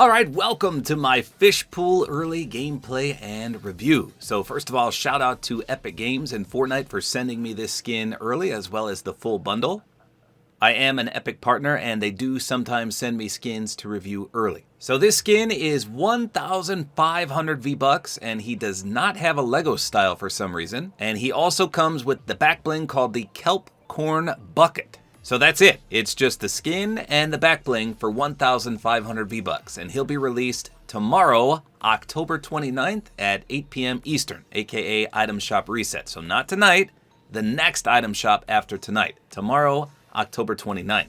Alright, welcome to my Fishpool early gameplay and review. So first of all, shout out to Epic Games and Fortnite for sending me this skin early as well as the full bundle. I am an Epic partner and they do sometimes send me skins to review early. So this skin is 1,500 V-Bucks and he does not have a Lego style for some reason. And he also comes with the back bling called the Kelp Corn Bucket. So that's it. It's just the skin and the back bling for 1,500 V-Bucks. And he'll be released tomorrow, October 29th at 8 p.m. Eastern, aka Item Shop Reset. So not tonight, the next Item Shop after tonight. Tomorrow, October 29th.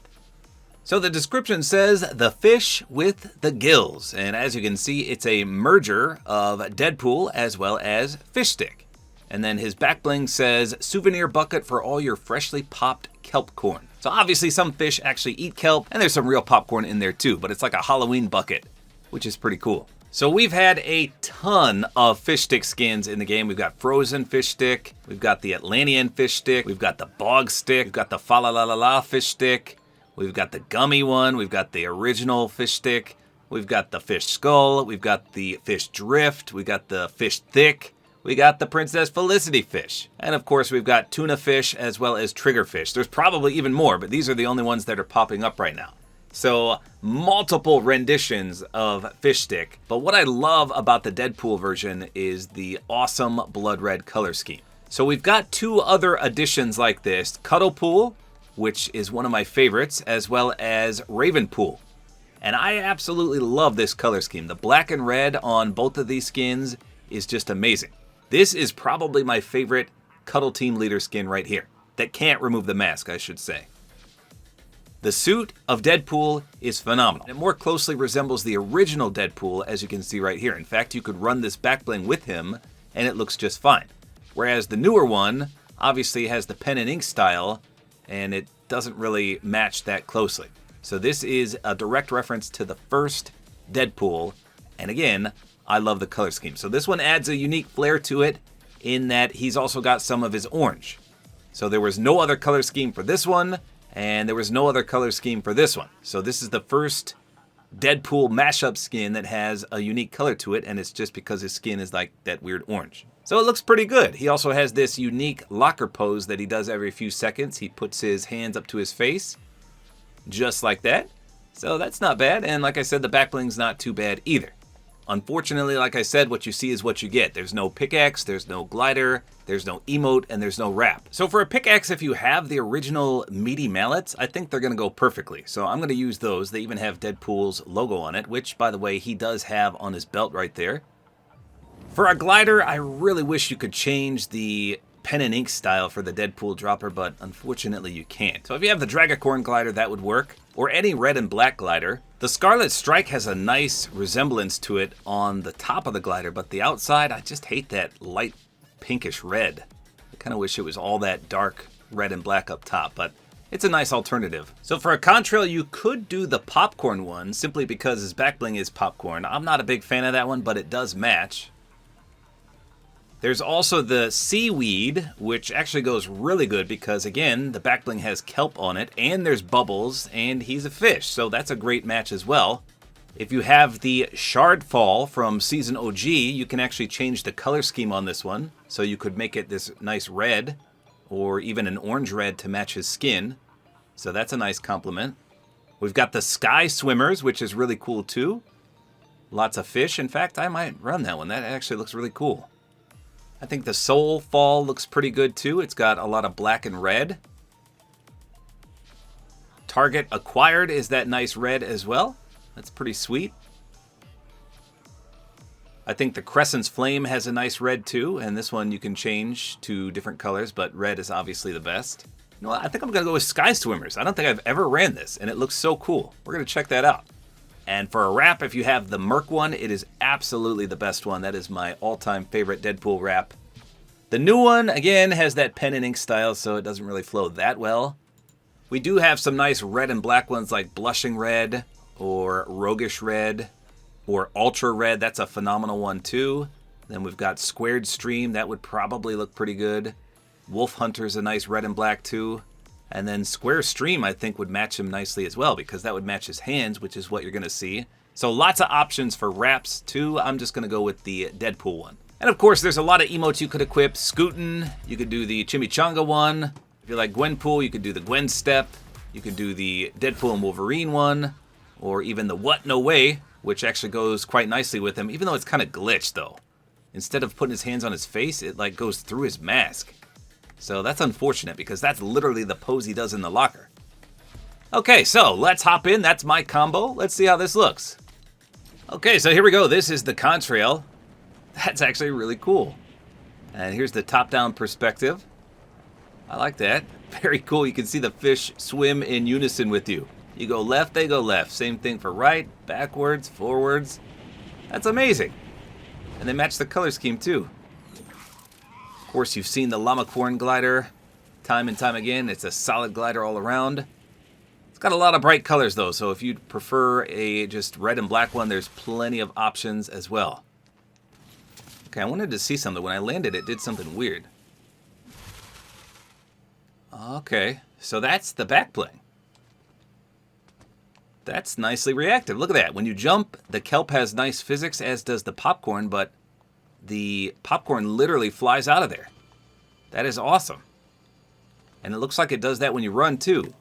So the description says, the fish with the gills. And as you can see, it's a merger of Deadpool as well as Fishstick. And then his back bling says, souvenir bucket for all your freshly popped kelp corn. So obviously some fish actually eat kelp, and there's some real popcorn in there too, but it's like a Halloween bucket, which is pretty cool. So we've had a ton of fish stick skins in the game. We've got frozen fish stick, we've got the Atlantean fish stick, we've got the bog stick, we've got the fa la la la la fish stick, we've got the gummy one, we've got the original fish stick, we've got the fish skull, we've got the fish drift, we've got the fish thick, we got the Princess Felicity fish. And of course, we've got tuna fish as well as trigger fish. There's probably even more, but these are the only ones that are popping up right now. So multiple renditions of fish stick. But what I love about the Deadpool version is the awesome blood red color scheme. So we've got two other additions like this, Cuddle Pool, which is one of my favorites, as well as Raven Pool. And I absolutely love this color scheme. The black and red on both of these skins is just amazing. This is probably my favorite Cuddle Team Leader skin right here. That can't remove the mask, I should say. The suit of Deadpool is phenomenal. It more closely resembles the original Deadpool, as you can see right here. In fact, you could run this back bling with him, and it looks just fine. Whereas the newer one obviously has the pen and ink style, and it doesn't really match that closely. So this is a direct reference to the first Deadpool, and again, I love the color scheme. So this one adds a unique flair to it in that he's also got some of his orange. So there was no other color scheme for this one, and there was no other color scheme for this one. So this is the first Deadpool mashup skin that has a unique color to it, and it's just because his skin is like that weird orange. So it looks pretty good. He also has this unique locker pose that he does every few seconds. He puts his hands up to his face, just like that. So that's not bad, and like I said, the back bling's not too bad either. Unfortunately, like I said, what you see is what you get. There's no pickaxe, there's no glider, there's no emote, and there's no wrap. So for a pickaxe, if you have the original meaty mallets, I think they're going to go perfectly. So I'm going to use those. They even have Deadpool's logo on it, which, by the way, he does have on his belt right there. For a glider, I really wish you could change the pen and ink style for the Deadpool dropper, but unfortunately you can't. So if you have the Dragacorn glider, that would work, or any red and black glider. The Scarlet Strike has a nice resemblance to it on the top of the glider, but the outside, I just hate that light pinkish red. I kind of wish it was all that dark red and black up top, but it's a nice alternative. So for a contrail, you could do the popcorn one, simply because his back bling is popcorn. I'm not a big fan of that one, but it does match. There's also the seaweed, which actually goes really good because, again, the back bling has kelp on it, and there's bubbles, and he's a fish, so that's a great match as well. If you have the Shardfall from Season OG, you can actually change the color scheme on this one, so you could make it this nice red, or even an orange red to match his skin, so that's a nice compliment. We've got the Sky Swimmers, which is really cool too. Lots of fish. In fact, I might run that one. That actually looks really cool. I think the Soul Fall looks pretty good too. It's got a lot of black and red. Target Acquired is that nice red as well. That's pretty sweet. I think the Crescent's Flame has a nice red too, and this one you can change to different colors, but red is obviously the best. You know what? I think I'm going to go with Sky Swimmers. I don't think I've ever ran this, and it looks so cool. We're going to check that out. And for a wrap, if you have the Merc one, it is absolutely the best one. That is my all-time favorite Deadpool wrap. The new one, again, has that pen and ink style, so it doesn't really flow that well. We do have some nice red and black ones like Blushing Red, or Roguish Red, or Ultra Red. That's a phenomenal one too. Then we've got Squared Stream. That would probably look pretty good. Wolf Hunter's a nice red and black too. And then Square Stream, I think, would match him nicely as well, because that would match his hands, which is what you're going to see. So lots of options for wraps too. I'm just gonna go with the Deadpool one. And of course, there's a lot of emotes you could equip. Scootin', you could do the Chimichanga one. If you like Gwenpool, you could do the Gwen Step. You could do the Deadpool and Wolverine one, or even the What No Way, which actually goes quite nicely with him, even though it's kind of glitched though. Instead of putting his hands on his face, it like goes through his mask. So that's unfortunate because that's literally the pose he does in the locker. Okay, so let's hop in. That's my combo. Let's see how this looks. Okay, so here we go. This is the Contrail. That's actually really cool. And here's the top-down perspective. I like that. Very cool. You can see the fish swim in unison with you. You go left, they go left. Same thing for right, backwards, forwards. That's amazing. And they match the color scheme too. Of course, you've seen the Llamacorn glider time and time again. It's a solid glider all around. It's got a lot of bright colors though, so if you prefer a just red and black one, there's plenty of options as well. Okay, I wanted to see something. When I landed, it did something weird. Okay, so that's the backbling. That's nicely reactive. Look at that. When you jump, the kelp has nice physics, as does the popcorn, but the popcorn literally flies out of there. That is awesome. And it looks like it does that when you run, too.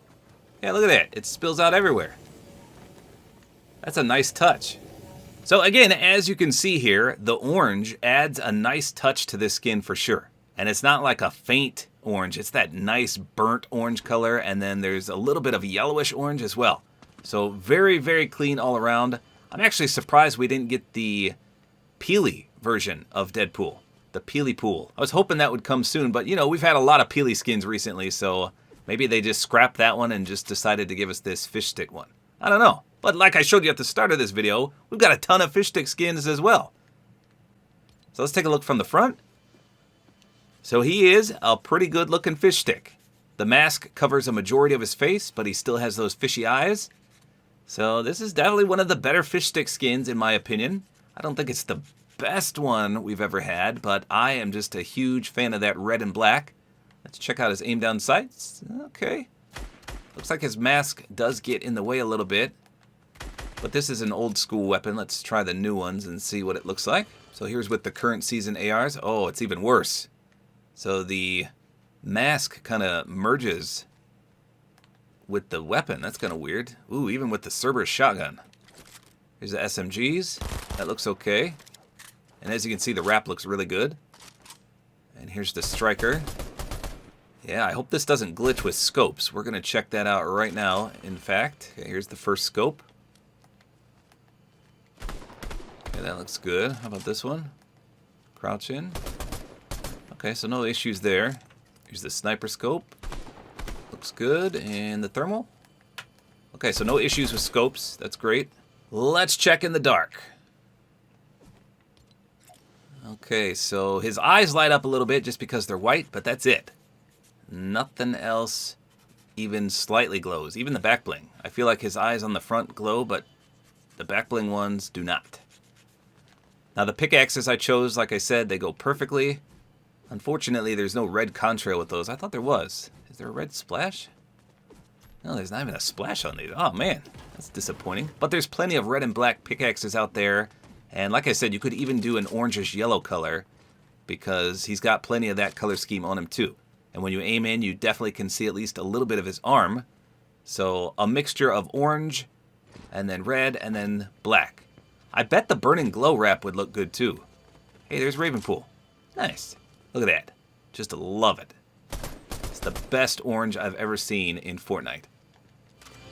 Yeah, look at that. It spills out everywhere. That's a nice touch. So again, as you can see here, the orange adds a nice touch to this skin for sure. And it's not like a faint orange. It's that nice burnt orange color, and then there's a little bit of yellowish orange as well. So very, very clean all around. I'm actually surprised we didn't get the Peely version of Deadpool, the Peely Pool. I was hoping that would come soon, but you know, we've had a lot of Peely skins recently, so maybe they just scrapped that one and just decided to give us this fish stick one. I don't know. But like I showed you at the start of this video, we've got a ton of fish stick skins as well. So let's take a look from the front. So he is a pretty good looking fish stick. The mask covers a majority of his face, but he still has those fishy eyes. So this is definitely one of the better fish stick skins in my opinion. I don't think it's the best one we've ever had, but I am just a huge fan of that red and black. Let's check out his aim down sights. Okay. Looks like his mask does get in the way a little bit. But this is an old school weapon. Let's try the new ones and see what it looks like. So here's with the current season ARs. Oh, it's even worse. So the mask kind of merges with the weapon. That's kind of weird. Ooh, even with the Cerberus shotgun. Here's the SMGs. That looks okay. And as you can see, the wrap looks really good. And here's the striker. Yeah, I hope this doesn't glitch with scopes. We're going to check that out right now, in fact. Okay, here's the first scope. Okay, that looks good. How about this one? Crouch in. Okay, so no issues there. Here's the sniper scope. Looks good. And the thermal. Okay, so no issues with scopes. That's great. Let's check in the dark. Okay, so his eyes light up a little bit just because they're white, but that's it. Nothing else even slightly glows. Even the back bling. I feel like his eyes on the front glow, but the back bling ones do not. Now the pickaxes I chose, like I said, they go perfectly. Unfortunately, there's no red contrail with those. I thought there was. Is there a red splash? No, there's not even a splash on these. Oh man, that's disappointing. But there's plenty of red and black pickaxes out there. And like I said, you could even do an orangish yellow color because he's got plenty of that color scheme on him too. And when you aim in, you definitely can see at least a little bit of his arm. So a mixture of orange and then red and then black. I bet the burning glow wrap would look good too. Hey, there's Ravenpool. Nice. Look at that. Just love it. It's the best orange I've ever seen in Fortnite.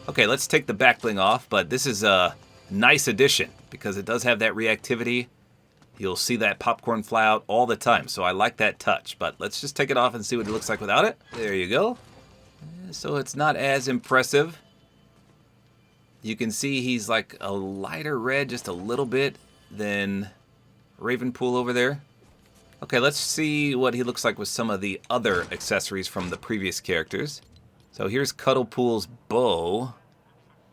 Okay, let's take the back bling off, but this is a nice addition because it does have that reactivity. You'll see that popcorn fly out all the time, so I like that touch. But let's just take it off and see what it looks like without it. There you go. So it's not as impressive. You can see he's like a lighter red, just a little bit, than Ravenpool over there. Okay, let's see what he looks like with some of the other accessories from the previous characters. So here's Cuddlepool's bow.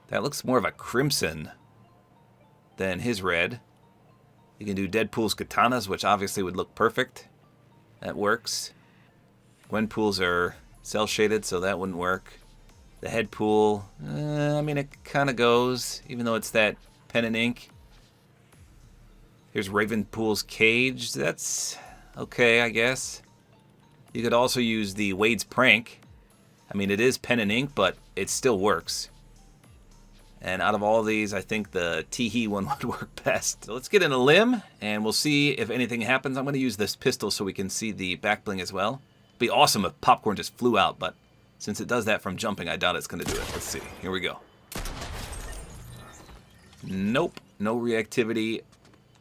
That looks more of a crimson than his red. You can do Deadpool's katanas, which obviously would look perfect. That works. Gwenpool's are cel-shaded, so that wouldn't work. The Headpool, I mean, it kind of goes, even though it's that pen and ink. Here's Ravenpool's cage. That's okay, I guess. You could also use the Wade's prank. I mean, it is pen and ink, but it still works. And out of all these, I think the Teehee one would work best. So let's get in a limb, and we'll see if anything happens. I'm going to use this pistol so we can see the back bling as well. It'd be awesome if popcorn just flew out, but since it does that from jumping, I doubt it's going to do it. Let's see. Here we go. Nope. No reactivity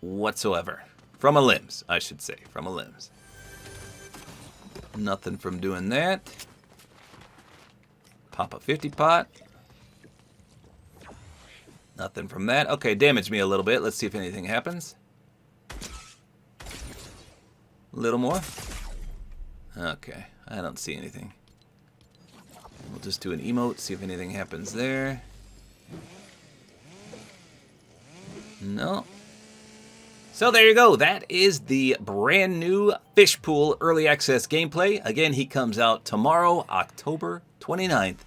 whatsoever. From a limbs, I should say. From a limbs. Nothing from doing that. Pop a 50 pot. Nothing from that. Okay, damage me a little bit. Let's see if anything happens. A little more. Okay, I don't see anything. We'll just do an emote, see if anything happens there. No. So there you go. That is the brand new Fishpool Early Access gameplay. Again, he comes out tomorrow, October 29th.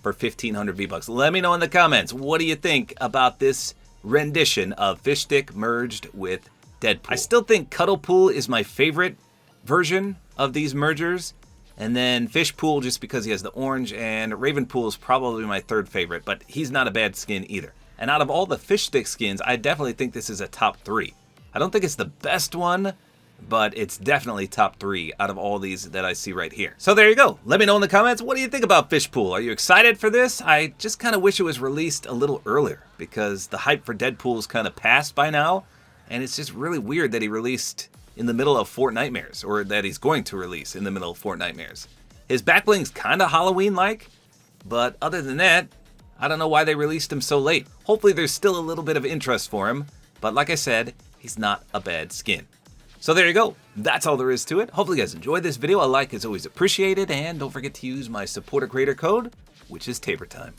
For 1,500 V-Bucks. Let me know in the comments, what do you think about this rendition of Fishstick merged with Deadpool? I still think Cuddlepool is my favorite version of these mergers. And then Fishpool, just because he has the orange, and Ravenpool is probably my third favorite, but he's not a bad skin either. And out of all the Fishstick skins, I definitely think this is a top 3. I don't think it's the best one, but it's definitely top 3 out of all these that I see right here. So there you go. Let me know in the comments, what do you think about Fishpool? Are you excited for this? I just kind of wish it was released a little earlier, because the hype for Deadpool's kind of passed by now, and it's just really weird that he released in the middle of Fortnitemares, or that he's going to release in the middle of Fortnitemares. His backbling's kind of Halloween-like, but other than that, I don't know why they released him so late. Hopefully there's still a little bit of interest for him, but like I said, he's not a bad skin. So there you go. That's all there is to it. Hopefully you guys enjoyed this video. A like is always appreciated. And don't forget to use my Support-A-Creator Code, which is tabortime.